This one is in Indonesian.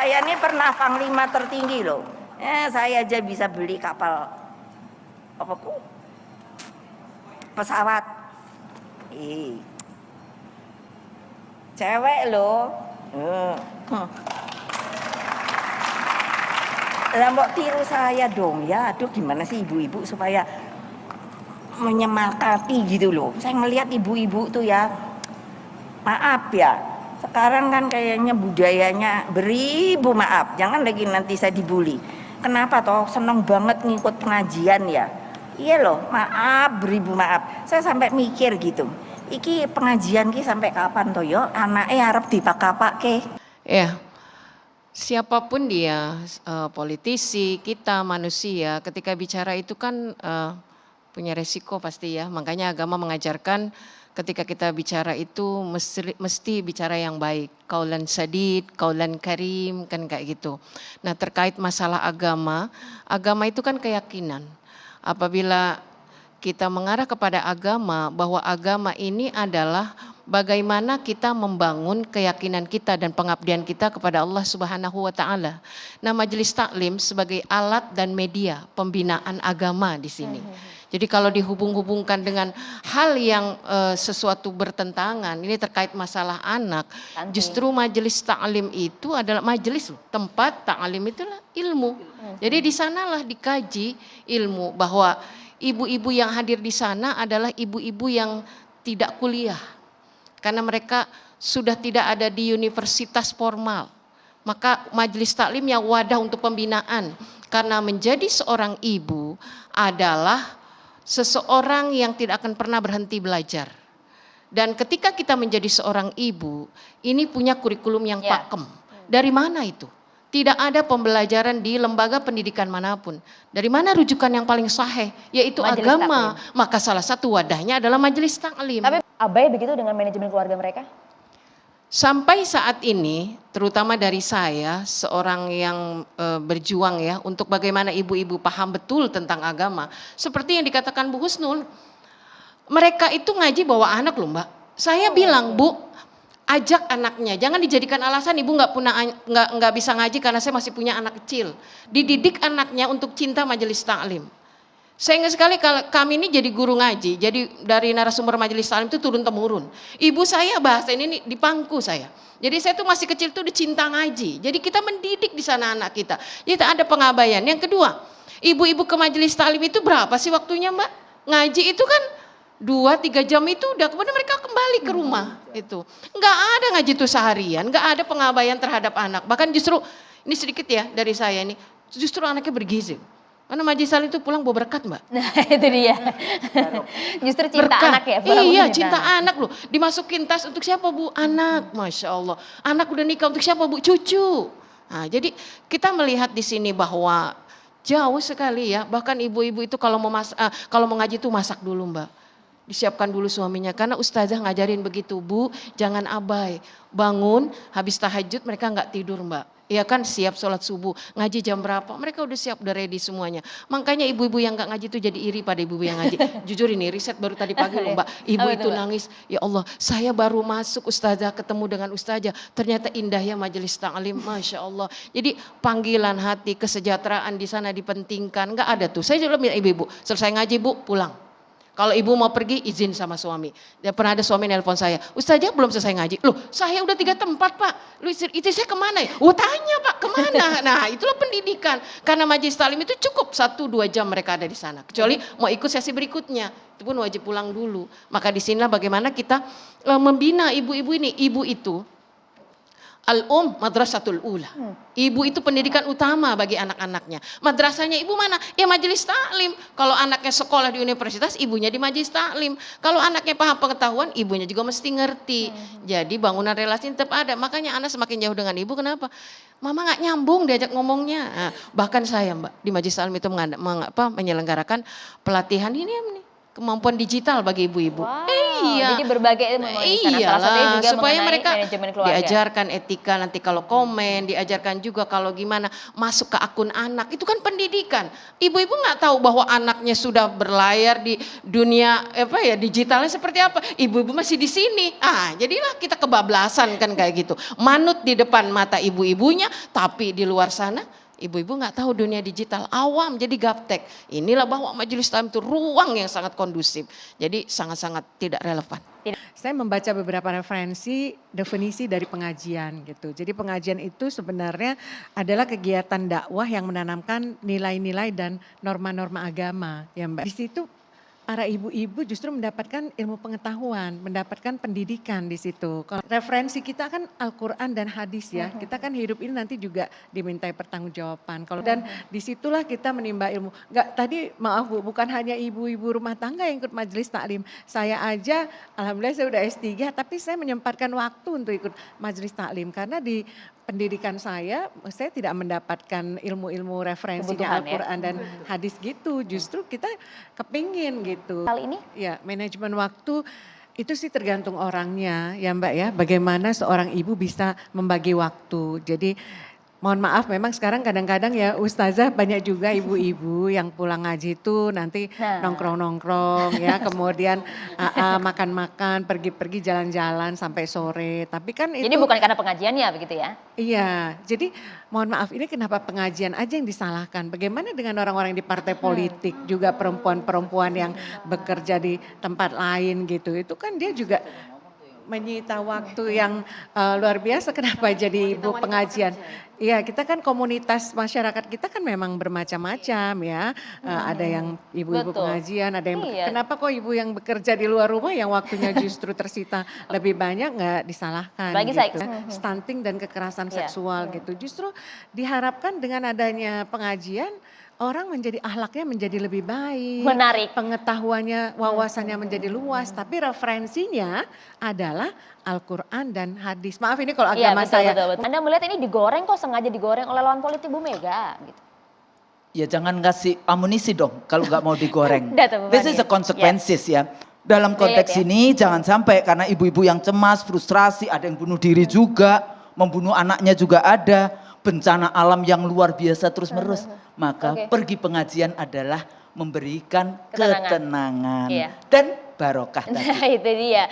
Saya ini pernah panglima tertinggi loh. Saya aja bisa beli kapal apa tuh? Pesawat. Cewek loh. Lah mbok tiru saya dong ya. Aduh gimana sih ibu-ibu supaya menyemangati gitu loh. Saya ngelihat ibu-ibu tuh ya. Maaf ya. Sekarang kan kayaknya budayanya beribu maaf. Jangan lagi nanti saya dibully. Kenapa toh seneng banget ngikut pengajian ya. Iya loh, maaf beribu maaf. Saya sampai mikir gitu. Iki pengajian ki sampai kapan toh yo? Anaknya harap dipakai. Ya. Siapapun dia, politisi, kita manusia, ketika bicara itu kan punya resiko pasti ya. Makanya agama mengajarkan ketika kita bicara itu mesti bicara yang baik. Qaulan sadid, qaulan karim, kan kayak gitu. Nah terkait masalah agama itu kan keyakinan. Apabila kita mengarah kepada agama, bahwa agama ini adalah bagaimana kita membangun keyakinan kita dan pengabdian kita kepada Allah Subhanahu wa taala. Nah, majelis taklim sebagai alat dan media pembinaan agama di sini. Jadi kalau dihubung-hubungkan dengan hal yang sesuatu bertentangan, ini terkait masalah anak, justru majelis taklim itu adalah majelis tempat taklim itulah ilmu. Jadi di sanalah dikaji ilmu, bahwa ibu-ibu yang hadir di sana adalah ibu-ibu yang tidak kuliah. Karena mereka sudah tidak ada di universitas formal. Maka majelis taklim yang wadah untuk pembinaan. Karena menjadi seorang ibu adalah seseorang yang tidak akan pernah berhenti belajar. Dan ketika kita menjadi seorang ibu, ini punya kurikulum yang pakem. Dari mana itu? Tidak ada pembelajaran di lembaga pendidikan manapun. Dari mana rujukan yang paling sahih? Yaitu majelis agama. Taklim. Maka salah satu wadahnya adalah majelis taklim. Tapi abai begitu dengan manajemen keluarga mereka? Sampai saat ini, terutama dari saya, seorang yang berjuang ya untuk bagaimana ibu-ibu paham betul tentang agama. Seperti yang dikatakan Bu Husnul, mereka itu ngaji bawa anak loh Mbak. Saya bilang Bu, ajak anaknya, jangan dijadikan alasan ibu nggak bisa ngaji karena saya masih punya anak kecil. Dididik anaknya untuk cinta majelis taklim. Saya ingat sekali kalau kami ini jadi guru ngaji, jadi dari narasumber majelis taklim itu turun temurun. Ibu saya bahasa ini di pangku saya. Jadi saya tuh masih kecil tuh dicinta ngaji. Jadi kita mendidik di sana anak kita. Jadi ada pengabaian. Yang kedua, ibu-ibu ke majelis taklim itu berapa sih waktunya Mbak? Ngaji itu kan 2-3 jam itu udah, kemudian mereka kembali ke rumah itu. Nggak ada ngaji itu seharian, nggak ada pengabaian terhadap anak. Bahkan justru, ini sedikit ya dari saya ini, justru anaknya bergizi. Karena majelis taklim itu pulang bawa berkat Mbak. Nah itu dia. Justru cinta berkat. Anak ya. Iya cinta anak loh. Dimasukin tas untuk siapa Bu? Anak. Masya Allah. Anak udah nikah untuk siapa Bu? Cucu. Nah jadi kita melihat di sini bahwa jauh sekali ya. Bahkan ibu-ibu itu kalau mau ngaji itu masak dulu Mbak. Disiapkan dulu suaminya, karena ustazah ngajarin begitu Bu, jangan abai, bangun habis tahajud mereka nggak tidur Mbak. Ya kan siap sholat subuh, ngaji jam berapa, mereka udah siap, udah ready semuanya. Makanya ibu-ibu yang nggak ngaji itu jadi iri pada ibu-ibu yang ngaji. Jujur ini riset baru tadi pagi loh Mbak, ibu itu nangis, ya Allah saya baru masuk ustazah ketemu dengan ustazah, ternyata indah ya majelis taklim, Masya Allah. Jadi panggilan hati, kesejahteraan di sana dipentingkan, nggak ada tuh. Saya juga bilang ibu-ibu, selesai ngaji Bu pulang. Kalau ibu mau pergi izin sama suami. Ya, pernah ada suami nelpon saya, Ustazah belum selesai ngaji. Loh saya udah 3 tempat Pak, lu istri saya kemana ya? Oh tanya Pak kemana? Nah itulah pendidikan. Karena majelis taklim itu cukup 1-2 jam mereka ada di sana. Kecuali mau ikut sesi berikutnya, itu pun wajib pulang dulu. Maka di sinilah bagaimana kita membina ibu-ibu ini. Ibu itu madrasatul ula. Ibu itu pendidikan utama bagi anak-anaknya. Madrasahnya ibu mana? Ya majelis taklim. Kalau anaknya sekolah di universitas, ibunya di majelis taklim. Kalau anaknya paham pengetahuan, ibunya juga mesti ngerti. Jadi bangunan relasi tetap ada. Makanya anak semakin jauh dengan ibu, kenapa? Mama nggak nyambung diajak ngomongnya. Nah, bahkan saya Mbak di majelis taklim itu menyelenggarakan pelatihan ini kemampuan digital bagi ibu-ibu. Wow, Iya. jadi berbagai ilmu di sana. Salah satunya Iyalah, juga supaya mengenai mereka manajemen keluarga. diajarkan etika nanti kalau komen, diajarkan juga kalau gimana masuk ke akun anak. Itu kan pendidikan. Ibu-ibu nggak tahu bahwa anaknya sudah berlayar di dunia apa ya digitalnya seperti apa. Ibu-ibu masih di sini. Jadilah kita kebablasan kan kayak gitu. Manut di depan mata ibu-ibunya, tapi di luar sana ibu-ibu nggak tahu dunia digital, awam jadi gaptek. Inilah bahwa majelis taklim itu ruang yang sangat kondusif. Jadi sangat-sangat tidak relevan. Saya membaca beberapa referensi definisi dari pengajian gitu. Jadi pengajian itu sebenarnya adalah kegiatan dakwah yang menanamkan nilai-nilai dan norma-norma agama ya Mbak. Di situ para ibu-ibu justru mendapatkan ilmu pengetahuan, mendapatkan pendidikan di situ. Kalau referensi kita kan Al-Quran dan hadis ya, kita kan hidup ini nanti juga dimintai pertanggungjawaban. Dan disitulah kita menimba ilmu. Maaf Bu, bukan hanya ibu-ibu rumah tangga yang ikut majelis taklim. Saya aja, alhamdulillah saya udah S3, tapi saya menyempatkan waktu untuk ikut majelis taklim. Karena di pendidikan saya tidak mendapatkan ilmu-ilmu referensinya Kebutuhan ya. Al-Quran dan hadis gitu. Justru kita kepingin gitu. Kali ini Ya, manajemen waktu itu sih tergantung orangnya ya Mbak ya. Bagaimana seorang ibu bisa membagi waktu. Jadi mohon maaf memang sekarang kadang-kadang ya Ustazah banyak juga ibu-ibu yang pulang ngaji itu nanti nongkrong-nongkrong ya. Kemudian makan-makan, pergi-pergi jalan-jalan sampai sore. Tapi kan itu. jadi bukan karena pengajiannya begitu ya? Iya, jadi mohon maaf ini kenapa pengajian aja yang disalahkan. Bagaimana dengan orang-orang di partai politik juga perempuan-perempuan yang bekerja di tempat lain gitu. Itu kan dia juga menyita waktu yang luar biasa. Kenapa jadi ibu pengajian? Iya, kita kan komunitas masyarakat kita kan memang bermacam-macam ya. Ada yang ibu-ibu Betul. pengajian, ada yang Iya. kenapa kok ibu yang bekerja di luar rumah yang waktunya justru tersita lebih banyak nggak disalahkan Apalagi gitu. saya- Stunting dan kekerasan Iya. seksual gitu. Justru diharapkan dengan adanya pengajian orang menjadi akhlaknya menjadi lebih baik. Menarik. Pengetahuannya, wawasannya menjadi luas, tapi referensinya adalah Al-Quran dan hadis. Maaf ini kalau Iya, agama betul, saya. betul. Anda melihat ini digoreng kok, sengaja digoreng oleh lawan politik Bu Mega gitu. Ya jangan ngasih amunisi dong kalau nggak mau digoreng. Data bebannya. This is the consequences ya. Dalam konteks Relate ya. ini jangan sampai karena ibu-ibu yang cemas, frustrasi, ada yang bunuh diri juga, membunuh anaknya juga ada, bencana alam yang luar biasa terus-menerus. Maka Oke. pergi pengajian adalah memberikan Ketenangan. ketenangan Iya. dan barokah tadi. Nah itu dia.